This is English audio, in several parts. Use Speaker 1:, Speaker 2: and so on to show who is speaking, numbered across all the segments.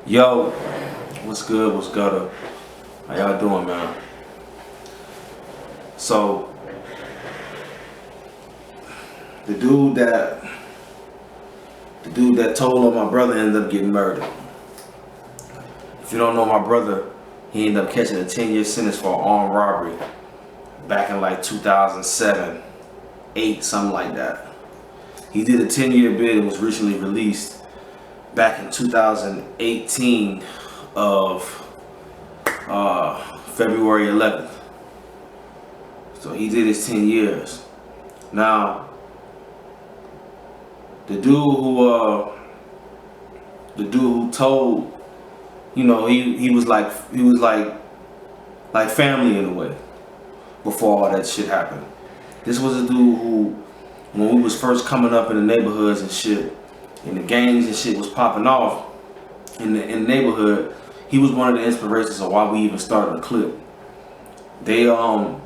Speaker 1: Yo, what's good? What's gutter? How y'all doing, man? So, the dude that told on my brother ended up getting murdered. If you don't know my brother, he ended up catching a 10-year sentence for armed robbery back in like 2007, 8, something like that. He did a 10-year bid and was recently released back in 2018 of February 11th. So he did his 10 years. Now, the dude who told, he was like family in a way before all that shit happened. This was a dude who, when we was first coming up in the neighborhoods and shit, and the gangs and shit was popping off in the neighborhood, he was one of the inspirations of why we even started the clip. They there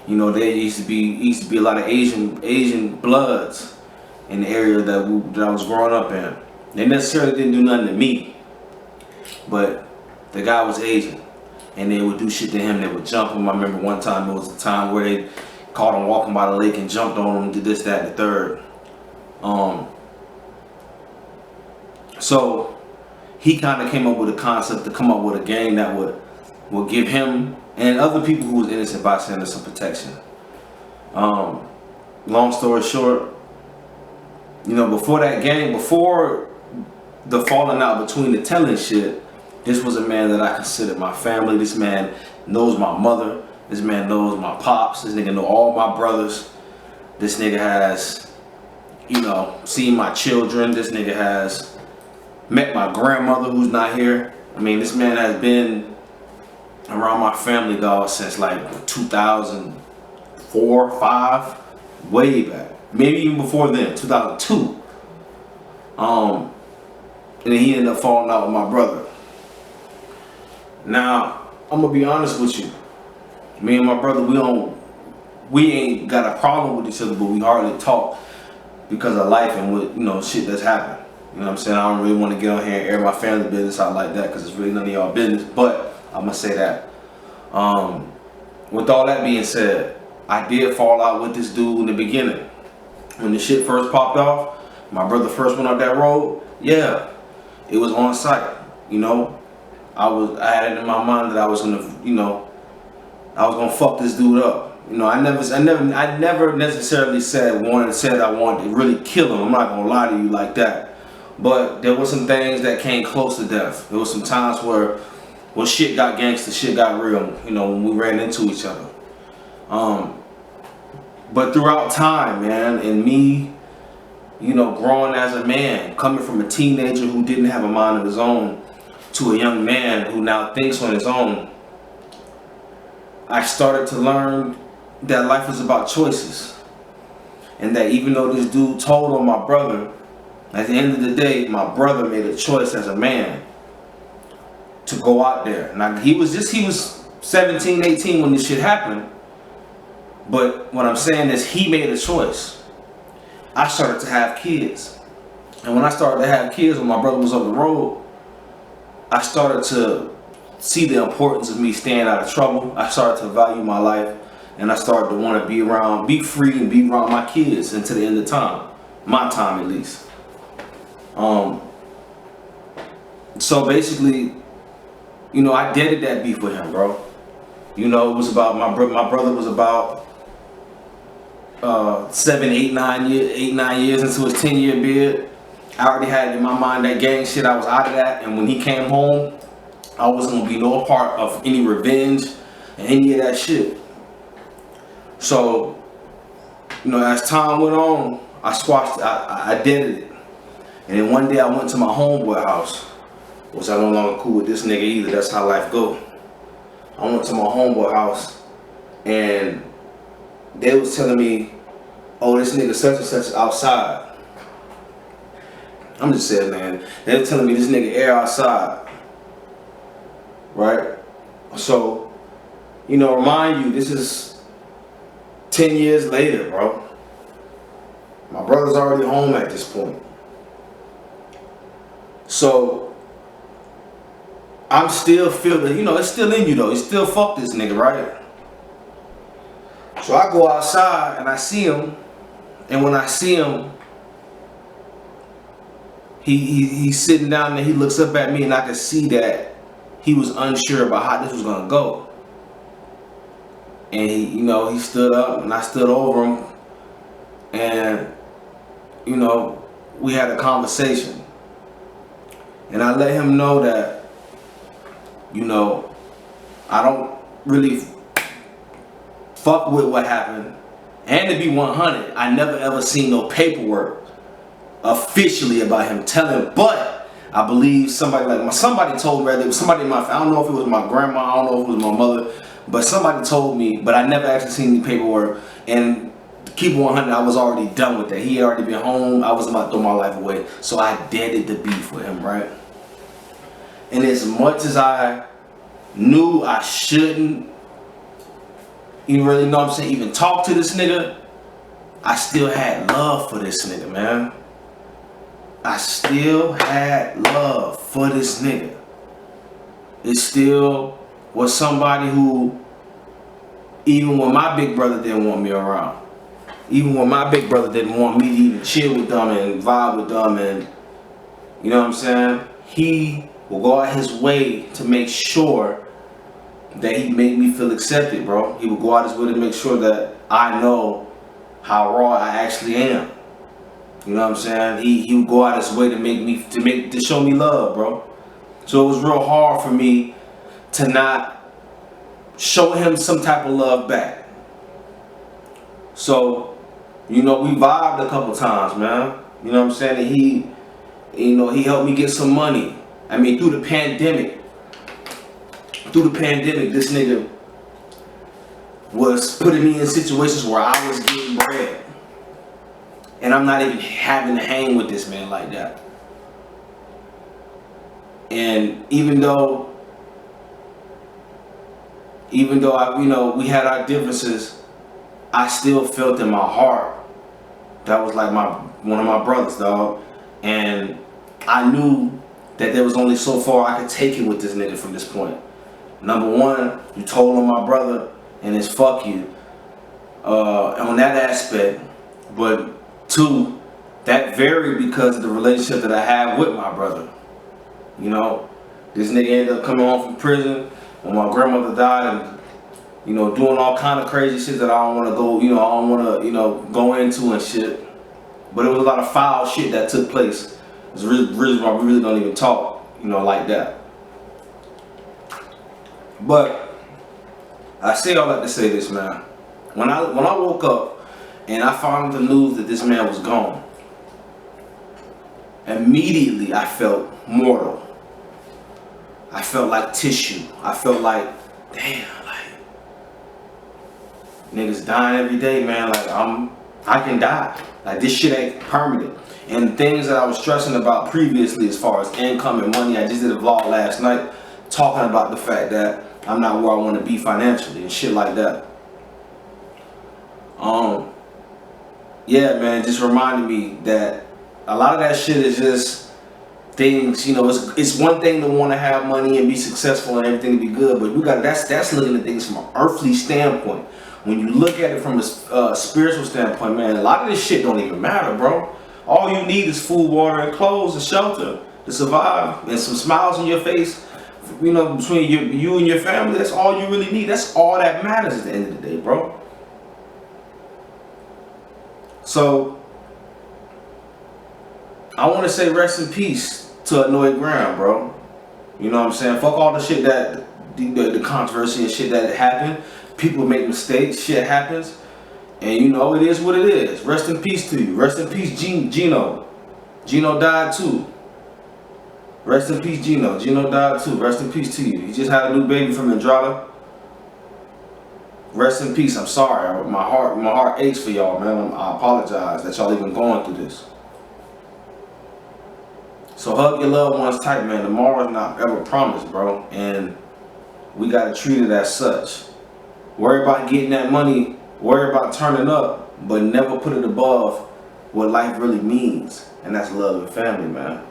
Speaker 1: used to be a lot of Asian bloods in the area that I was growing up in. They necessarily didn't do nothing to me, but the guy was Asian, and they would do shit to him. They would jump him. I remember one time it was a time where they caught him walking by the lake and jumped on him, did this, that, and the third. So he kind of came up with a concept to come up with a gang that would give him and other people who was innocent bystanders some protection. Long story short, before the falling out between the telling shit, this was a man that I considered my family. This man knows my mother. This man knows my pops. This nigga know all my brothers. This nigga has, seen my children. This nigga has met my grandmother who's not here. I mean, this man has been around my family, dog, since like 2004, 5, way back. Maybe even before then, 2002. And then he ended up falling out with my brother. Now, I'm gonna be honest with you. Me and my brother, we ain't got a problem with each other, but we hardly talk because of life and what, shit that's happened. You know what I'm saying? I don't really want to get on here and air my family business out like that because it's really none of y'all business, but I'm gonna say that. With all that being said, I did fall out with this dude in the beginning. When the shit first popped off, my brother first went up that road, yeah, it was on sight. I had it in my mind that I was gonna fuck this dude up. I never necessarily said I wanted to really kill him. I'm not gonna lie to you like that. But there were some things that came close to death. There were some times where shit got gangster, shit got real, when we ran into each other. But throughout time, man, and me, growing as a man, coming from a teenager who didn't have a mind of his own to a young man who now thinks on his own, I started to learn that life is about choices. And that even though this dude told on my brother, at the end of the day, my brother made a choice as a man to go out there. Now, he was 17, 18 when this shit happened. But what I'm saying is he made a choice. I started to have kids. And when I started to have kids, when my brother was on the road, I started to see the importance of me staying out of trouble. I started to value my life. And I started to want to be free and be around my kids until the end of time. My time, at least. So basically, I deaded that beef with him, bro. It was about my brother was about 8, 9 years into his 10-year bid. I already had in my mind that gang shit. I was out of that, and when he came home, I wasn't gonna be no part of any revenge and any of that shit. So, as time went on, I squashed it. I deaded it. And then one day I went to my homeboy house, which I no longer cool with this nigga either. That's how life go. I went to my homeboy house, and they was telling me, oh, this nigga such and such outside. I'm just saying, man. They were telling me this nigga air outside. Right? So, remind you, this is 10 years later, bro. My brother's already home at this point. So, I'm still feeling, you know, it's still in you though. It's still fuck this nigga, right? So I go outside and I see him, and when I see him, he's sitting down there. He looks up at me, and I can see that he was unsure about how this was gonna go. And he, you know, he stood up, and I stood over him, and you know, we had a conversation, and I let him know that, you know, I don't really fuck with what happened. And to be 100, I never ever seen no paperwork officially about him telling, but I believe somebody told me, whether it was somebody in my family, I don't know if it was my grandma, I don't know if it was my mother, but somebody told me, but I never actually seen any paperwork. And to keep it 100, I was already done with that. He had already been home. I was about to throw my life away. So I deaded the beef with him, right? And as much as I knew I shouldn't, you really know what I'm saying, even talk to this nigga, I still had love for this nigga, man. I still had love for this nigga. It still was somebody who, even when my big brother didn't want me around, even when my big brother didn't want me to even chill with them and vibe with them, and you know what I'm saying, he will go out his way to make sure that he made me feel accepted, bro. He would go out his way to make sure that I know how raw I actually am. You know what I'm saying? He would go out his way to show me love, bro. So it was real hard for me to not show him some type of love back. So, you know, we vibed a couple times, man. You know what I'm saying? And he, you know, he helped me get some money. I mean, through the pandemic, this nigga was putting me in situations where I was getting bread. And I'm not even having to hang with this man like that. And even though I, you know, we had our differences, I still felt in my heart that was like one of my brothers, dog. And I knew that there was only so far I could take it with this nigga from this point. Number one, you told him my brother, and it's fuck you on that aspect. But two, that varied because of the relationship that I had with my brother. You know, this nigga ended up coming home from prison when my grandmother died, and you know, doing all kind of crazy shit that I don't want to go, you know, I don't want to, you know, go into and shit. But it was a lot of foul shit that took place. It's the reason why we really don't even talk, you know, like that. But I say all that to say this, man. When I woke up and I found the news that this man was gone, immediately I felt mortal. I felt like tissue. I felt like, damn, like niggas dying every day, man. Like I can die. Like this shit ain't permanent. And the things that I was stressing about previously as far as income and money, I just did a vlog last night talking about the fact that I'm not where I want to be financially and shit like that. Yeah, man, just reminded me that a lot of that shit is just things, you know, it's one thing to want to have money and be successful and everything to be good, but that's looking at things from an earthly standpoint. When you look at it from a spiritual standpoint, man, a lot of this shit don't even matter, bro. All you need is food, water, and clothes and shelter to survive, and some smiles on your face, you know, between you and your family. That's all you really need. That's all that matters at the end of the day, bro. So I want to say rest in peace to Annoyed Graham, bro. You know what I'm saying? Fuck all the shit that the controversy and shit that happened. People make mistakes. Shit happens. And you know, it is what it is. Rest in peace to you. Rest in peace, Gino. Gino died too. Rest in peace, Gino. Gino died too. Rest in peace to you. He just had a new baby from Andrada. Rest in peace. I'm sorry. My heart aches for y'all, man. I apologize that y'all even going through this. So hug your loved ones tight, man. Tomorrow's not ever promised, bro. And we gotta treat it as such. Worry about getting that money. Worry about turning up, but never put it above what life really means, and that's love and family, man.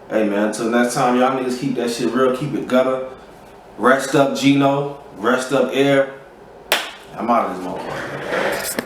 Speaker 1: Hey man, until next time, y'all niggas keep that shit real, keep it gutter. Rest up Gino, rest up Air. I'm out of this motherfucker.